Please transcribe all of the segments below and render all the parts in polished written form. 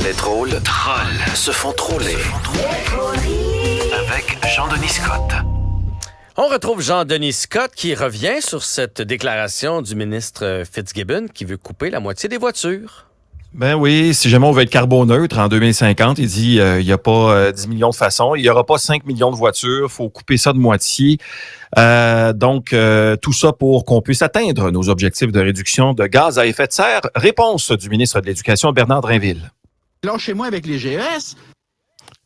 Les drôles trolls se font troller. Avec Jean-Denis Scott. On retrouve Jean-Denis Scott qui revient sur cette déclaration du ministre Fitzgibbon qui veut couper la moitié des voitures. Ben oui, si jamais on veut être carboneutre en 2050, il dit il n'y a pas 10 millions de façons, il n'y aura pas 5 millions de voitures, il faut couper ça de moitié. Donc, tout ça pour qu'on puisse atteindre nos objectifs de réduction de gaz à effet de serre. Réponse du ministre de l'Éducation, Bernard Drinville. Lâchez-moi avec les GES.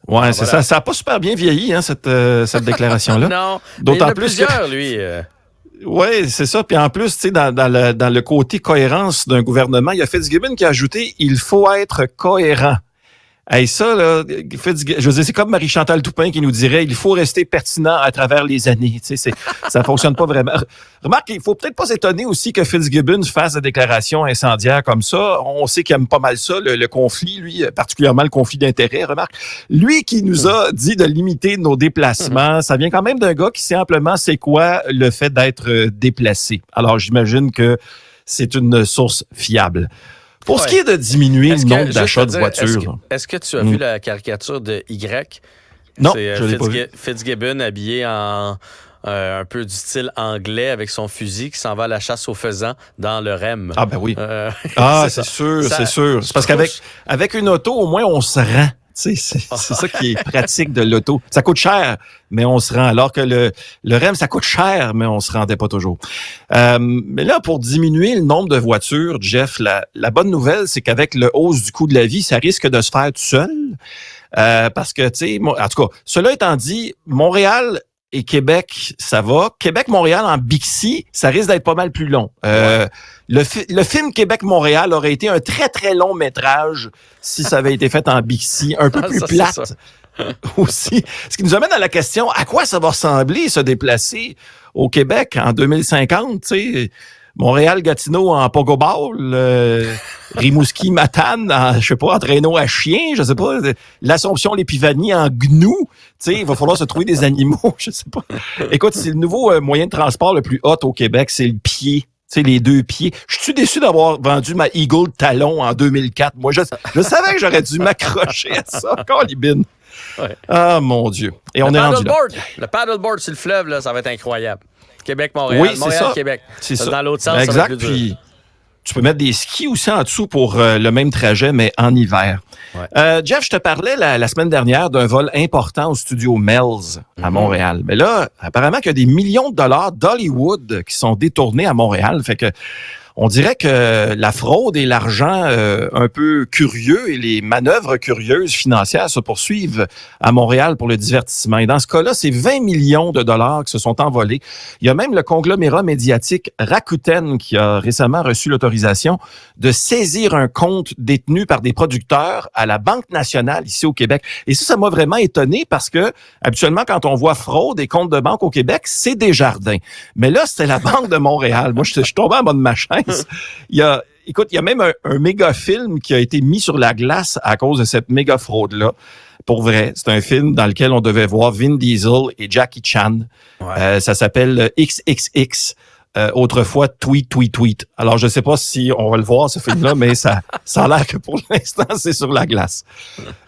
Ouais, c'est ça. Ça n'a pas super bien vieilli, hein, cette déclaration-là. Non, d'autant il y en a plus plusieurs, lui. Oui, c'est ça. Puis en plus, tu sais, dans le côté cohérence d'un gouvernement, il y a Fitzgibbon qui a ajouté « il faut être cohérent ». Hey, ça, là, je veux dire, c'est comme Marie-Chantal Toupin qui nous dirait « il faut rester pertinent à travers les années ». Tu sais, ça fonctionne pas vraiment. Remarque, il faut peut-être pas s'étonner aussi que Fitzgibbon fasse des déclarations incendiaires comme ça. On sait qu'il aime pas mal ça, le conflit, lui, particulièrement le conflit d'intérêts. Remarque, lui qui nous a dit de limiter nos déplacements, ça vient quand même d'un gars qui sait amplement c'est quoi le fait d'être déplacé. Alors, j'imagine que c'est une source fiable. Pour ce qui est de diminuer le nombre d'achats de voitures. Est-ce que tu as vu la caricature de Y? Non, c'est je l'ai pas vu. Fitzgibbon habillé en un peu du style anglais avec son fusil qui s'en va à la chasse aux faisans dans le REM. Ah ben oui. C'est sûr, Ça, c'est sûr. C'est parce qu'avec une auto, au moins, on se rend. C'est ça qui est pratique de l'auto. Ça coûte cher, mais on se rend. Alors que le REM, ça coûte cher, mais on se rendait pas toujours. Mais là, pour diminuer le nombre de voitures, Jeff, la bonne nouvelle, c'est qu'avec le hausse du coût de la vie, ça risque de se faire tout seul. Parce que, tu sais, en tout cas, cela étant dit, Montréal et Québec, ça va. Québec-Montréal en Bixi, ça risque d'être pas mal plus long. Le film Québec-Montréal aurait été un très, très long métrage si ça avait été fait en Bixi, un peu plus plate aussi. Ce qui nous amène à la question, à quoi ça va ressembler se déplacer au Québec en 2050, tu sais? Montréal-Gatineau en pogoball, Rimouski-Matane en, je sais pas, en traîneau à chien, je sais pas, l'Assomption-l'Épiphanie en gnou, tu sais, il va falloir se trouver des animaux, je sais pas. Écoute, c'est le nouveau moyen de transport le plus hot au Québec, c'est le pied. Tu sais, les deux pieds. Je suis déçu d'avoir vendu ma Eagle Talon en 2004. Moi, je savais que j'aurais dû m'accrocher à ça. Colibine. Ouais. Ah, mon Dieu. Et on est rendu là. Le paddleboard sur le fleuve, là, ça va être incroyable. Québec-Montréal. Oui, c'est Montréal-Québec. C'est ça. Dans l'autre sens, exact. Ça va être plus dur. Puis, tu peux mettre des skis aussi en dessous pour le même trajet, mais en hiver. Ouais. Jeff, je te parlais la semaine dernière d'un vol important au studio Mel's à Montréal. Mais là, apparemment qu'il y a des millions de dollars d'Hollywood qui sont détournés à Montréal. Fait que on dirait que la fraude et l'argent un peu curieux et les manœuvres curieuses financières se poursuivent à Montréal pour le divertissement. Et dans ce cas-là, c'est 20 millions de dollars qui se sont envolés. Il y a même le conglomérat médiatique Rakuten qui a récemment reçu l'autorisation de saisir un compte détenu par des producteurs à la Banque nationale ici au Québec. Et ça m'a vraiment étonné parce que habituellement, quand on voit fraude et comptes de banque au Québec, c'est Desjardins. Mais là, c'était la Banque de Montréal. Moi, je suis tombé en bas de ma chaise. Il y a même un méga film qui a été mis sur la glace à cause de cette méga fraude-là. Pour vrai, c'est un film dans lequel on devait voir Vin Diesel et Jackie Chan. Ouais. Ça s'appelle XXX. Autrefois, Tweet. Alors, je ne sais pas si on va le voir, ce film-là, mais ça a l'air que pour l'instant, c'est sur la glace.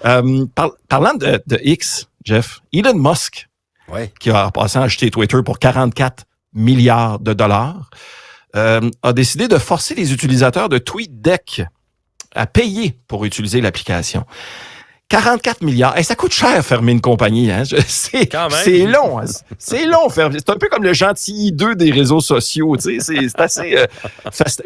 Parlant de X, Jeff, Elon Musk, qui a passé à acheter Twitter pour 44 milliards de dollars, a décidé de forcer les utilisateurs de TweetDeck à payer pour utiliser l'application. 44 milliards. Hey, ça coûte cher fermer une compagnie. Hein? C'est long. Hein? C'est long. C'est un peu comme le gentil 2 des réseaux sociaux. Tu sais, c'est assez...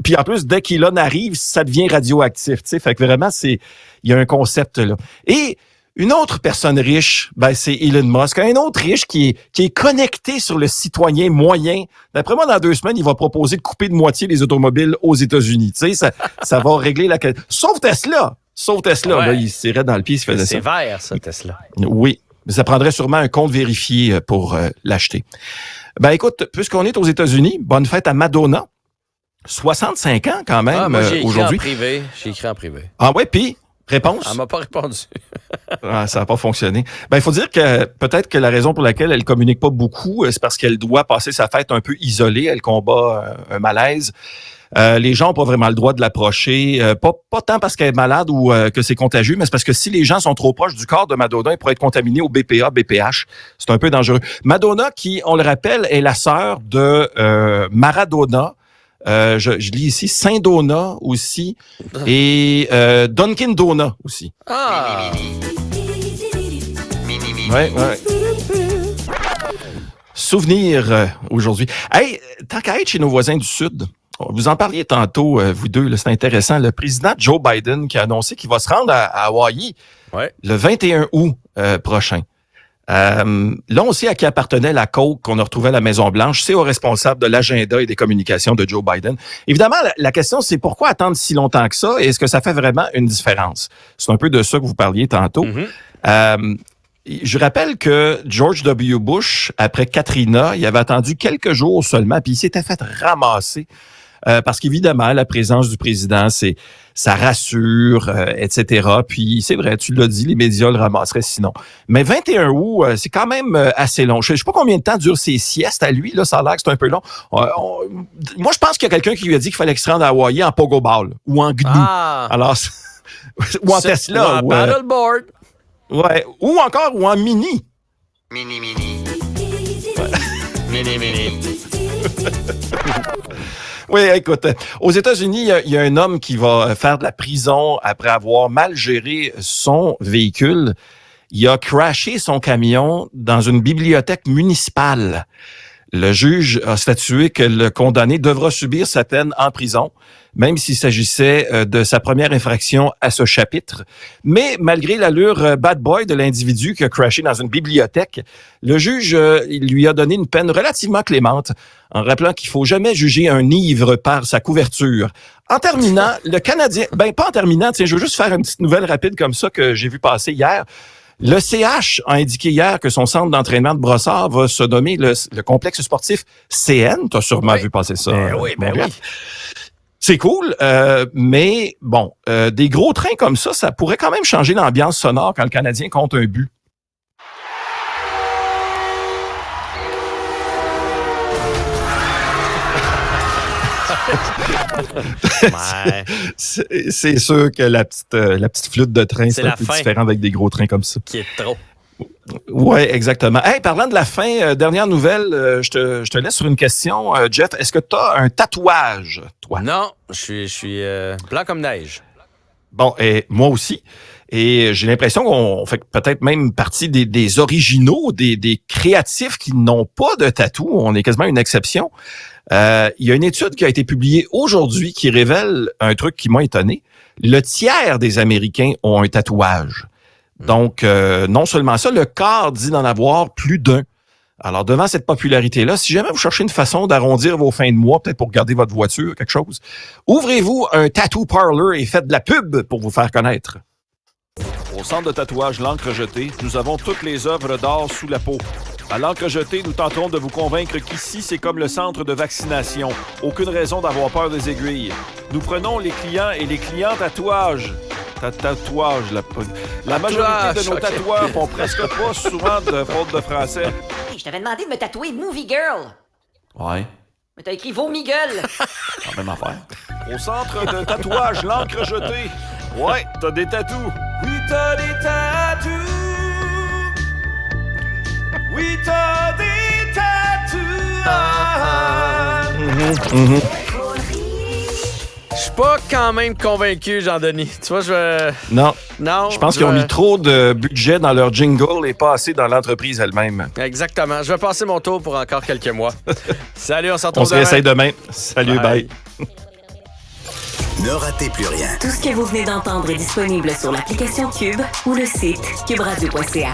Puis en plus, dès qu'Elon arrive, ça devient radioactif. Tu sais, fait que vraiment, il y a un concept là. Et une autre personne riche, c'est Elon Musk. Un autre riche qui est connecté sur le citoyen moyen. D'après moi, dans 2 semaines, il va proposer de couper de moitié les automobiles aux États-Unis. Tu sais, ça va régler la... Sauf Tesla, ouais. là, il se tirait dans le pied, il se faisait ça. C'est vert, ça, Tesla. Oui, mais ça prendrait sûrement un compte vérifié pour l'acheter. Écoute, puisqu'on est aux États-Unis, bonne fête à Madonna. 65 ans quand même aujourd'hui. J'ai écrit en privé. Ah ouais, puis... Réponse? Elle m'a pas répondu. Ça n'a pas fonctionné. Il faut dire que peut-être que la raison pour laquelle elle communique pas beaucoup, c'est parce qu'elle doit passer sa fête un peu isolée. Elle combat un malaise. Les gens n'ont pas vraiment le droit de l'approcher, pas tant parce qu'elle est malade ou que c'est contagieux, mais c'est parce que si les gens sont trop proches du corps de Madonna, ils pourraient être contaminés au BPA, BPH. C'est un peu dangereux. Madonna, qui, on le rappelle, est la sœur de Maradona. Je lis ici Saint-Dona aussi et Dunkin' Dona aussi. Ah! Ouais. Souvenir aujourd'hui. Hey, tant qu'à être chez nos voisins du Sud, vous en parliez tantôt, vous deux, là, c'est intéressant. Le président Joe Biden qui a annoncé qu'il va se rendre à Hawaï le 21 août prochain. Là, on sait à qui appartenait la coke qu'on a retrouvée à la Maison-Blanche. C'est au responsable de l'agenda et des communications de Joe Biden. Évidemment, la question, c'est pourquoi attendre si longtemps que ça et est-ce que ça fait vraiment une différence? C'est un peu de ça que vous parliez tantôt. Je rappelle que George W. Bush, après Katrina, il avait attendu quelques jours seulement, puis il s'était fait ramasser. Parce qu'évidemment, la présence du président, ça rassure, etc. Puis c'est vrai, tu l'as dit, les médias le ramasseraient sinon. Mais 21 août, c'est quand même assez long. Je sais pas combien de temps durent ses siestes à lui, là, ça a l'air que c'est un peu long. Moi, je pense qu'il y a quelqu'un qui lui a dit qu'il fallait qu'il se rende à Hawaii en pogo ball ou en GNU. Alors, ou en Tesla. Ou en paddleboard. Ouais, ou en mini. Mini. Mini. Oui, écoute, aux États-Unis, il y a un homme qui va faire de la prison après avoir mal géré son véhicule. Il a crashé son camion dans une bibliothèque municipale. Le juge a statué que le condamné devra subir sa peine en prison, même s'il s'agissait de sa première infraction à ce chapitre. Mais malgré l'allure bad boy de l'individu qui a crashé dans une bibliothèque, le juge il lui a donné une peine relativement clémente, en rappelant qu'il faut jamais juger un ivre par sa couverture. En terminant, le Canadien... pas en terminant, je veux juste faire une petite nouvelle rapide comme ça que j'ai vu passer hier. Le CH a indiqué hier que son centre d'entraînement de Brossard va se nommer le complexe sportif CN. Tu as sûrement vu passer ça. Oui. C'est cool, mais bon, des gros trains comme ça pourrait quand même changer l'ambiance sonore quand le Canadien compte un but. C'est sûr que la petite flûte de train, c'est un peu différent avec des gros trains comme ça. Qui est trop. Oui, exactement. Hey, parlant de la fin, dernière nouvelle, je te laisse sur une question. Jeff, est-ce que tu as un tatouage, toi? Non, je suis blanc comme neige. Bon, et moi aussi. Et j'ai l'impression qu'on fait peut-être même partie des originaux, des créatifs qui n'ont pas de tatou. On est quasiment une exception. Il y a une étude qui a été publiée aujourd'hui qui révèle un truc qui m'a étonné. Le tiers des Américains ont un tatouage. Donc, non seulement ça, le quart dit d'en avoir plus d'un. Alors, devant cette popularité-là, si jamais vous cherchez une façon d'arrondir vos fins de mois, peut-être pour garder votre voiture, quelque chose, ouvrez-vous un tattoo parlor et faites de la pub pour vous faire connaître. Au centre de tatouage L'Encre Jetée, nous avons toutes les œuvres d'art sous la peau. À L'Encre Jetée, nous tenterons de vous convaincre qu'ici, c'est comme le centre de vaccination. Aucune raison d'avoir peur des aiguilles. Nous prenons les clients et les clients tatouages. Tatouage. La majorité de nos tatoueurs font presque pas souvent de faute de français. Hey, je t'avais demandé de me tatouer Movie Girl. Ouais. Mais t'as écrit Vomi Gueule. La même affaire. Au centre de tatouage L'Encre Jetée. Ouais, t'as des tatous. Oui, t'as des tatous. Oui, t'as des tatous. Je suis pas quand même convaincu, Jean-Denis. Tu vois, Non. Je pense qu'ils ont mis trop de budget dans leur jingle et pas assez dans l'entreprise elle-même. Exactement. Je vais passer mon tour pour encore quelques mois. Salut, on s'en retrouve demain. On se réessaye demain. Salut, bye. Ne ratez plus rien. Tout ce que vous venez d'entendre est disponible sur l'application Cube ou le site cuberadio.ca.